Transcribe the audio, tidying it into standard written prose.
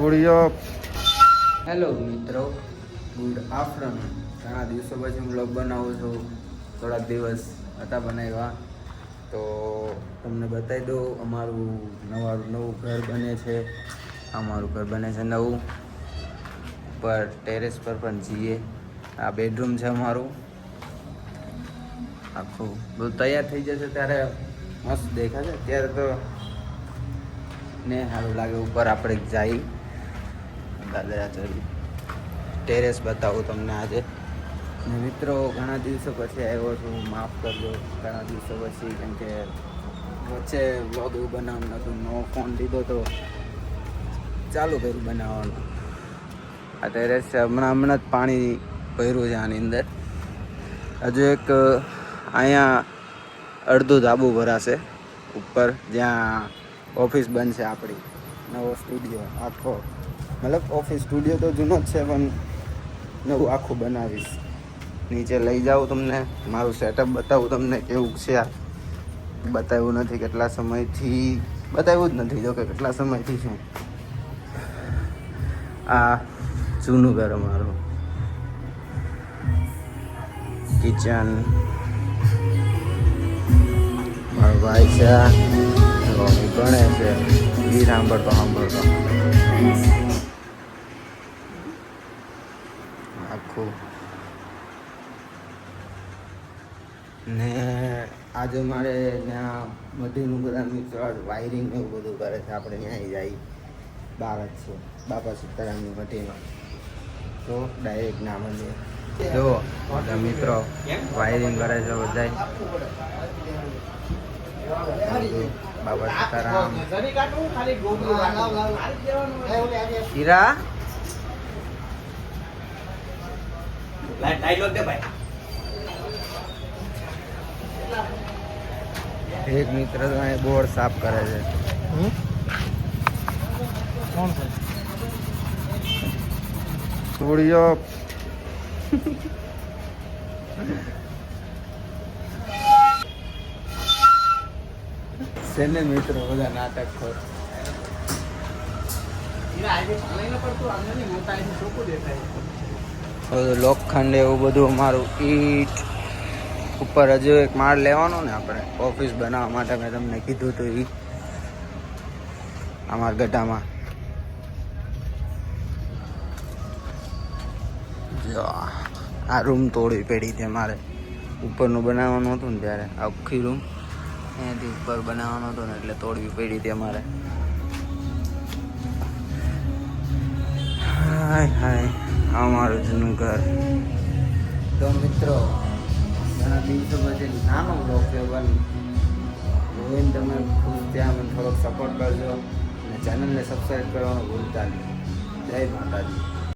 થોડીઓ hello મિત્રો, good afternoon. ઘણા દિવસો પછી હું બ્લોગ બનાવું છું. થોડાક દિવસ હતા બનાવ્યા તો તમને બતાવી દઉં. અમારું નવું ઘર બને છે. અમારું ઘર બને છે નવું. ઉપર ટેરેસ પર પણ જઈએ. આ બેડરૂમ છે અમારું. આખું બધું તૈયાર થઈ જશે ત્યારે મસ્ત દેખાશે. અત્યારે તો ને સારું લાગે. ઉપર આપણે જઈ દાદરા ચડી ટેરેસ બતાવું તમને આજે. ને મિત્રો, ઘણા દિવસો પછી આવ્યો છું. માફ કરજો ઘણા દિવસો પછી, કેમ કે વચ્ચે વ્લોગ એવું બનાવવાનું નહોતું. નવો ફોન લીધો તો ચાલુ કર્યું બનાવવાનું. આ ટેરેસ છે. હમણાં જ પાણી ભર્યું છે આની અંદર. હજુ એક અહીંયા અડધું ધાબુ ભરાશે ઉપર, જ્યાં ઓફિસ બનશે આપણી. નવો સ્ટુડિયો આખો, મતલબ ઓફિસ સ્ટુડિયો તો જૂનો જ છે, પણ નવું આખું બનાવીશ. નીચે લઈ જાઉં તમને, મારું સેટઅપ બતાવું તમને કેવું છે. આ બતાવ્યું નથી કેટલા સમયથી, બતાવ્યું જ નથી. જો કે કેટલા સમયથી છું. આ જૂનું ઘર અમારું. કિચન, મારો ભાઈ છે, ગણે છે. ગીત સાંભળતો આખું. ને આજે મારે ત્યાં બધીનું બધા મિત્રો વાયરિંગ એવું બધું કરે છે. આપણે ત્યાં જાય બહાર જ છે બાપા સીતારામની મઠીમાં, તો ડાયરેક્ટ ના મળીએ. જો બધા મિત્રો વાયરિંગ કરે છે બધા. બાબા સીતારામ હીરા એક મિત્ર તો બોર્ડ સાફ કરે છે. થોડીઓ સેને મિત્રો બધા નાટક ખોર. લોખંડ એવું બધું અમારું. ઈટ ઉપર હજુ એક માળ લેવાનો ને આપણે ઓફિસ બનાવવા માટે. મેં તમને કીધું હતું એ અમારા ગઢામાં. જો આ રૂમ તોડવી પડી છે મારે. ઉપરનું બનાવવાનું હતું ને ત્યારે આખી રૂમ અહીંયાથી ઉપર બનાવવાનો હતો ને, એટલે તોડવી પડી હતી અમારે. હાય હાય, અમારું જૂનું ઘર. તો મિત્રો, ઘણા દિવસો પછી નાનો બ્લોગ છે, પણ જોઈને તમે ખુશ ત્યાં મને થોડોક સપોર્ટ કરજો અને ચેનલને સબસ્ક્રાઈબ કરવાનું ભૂલતા નહીં. જય માતાજી.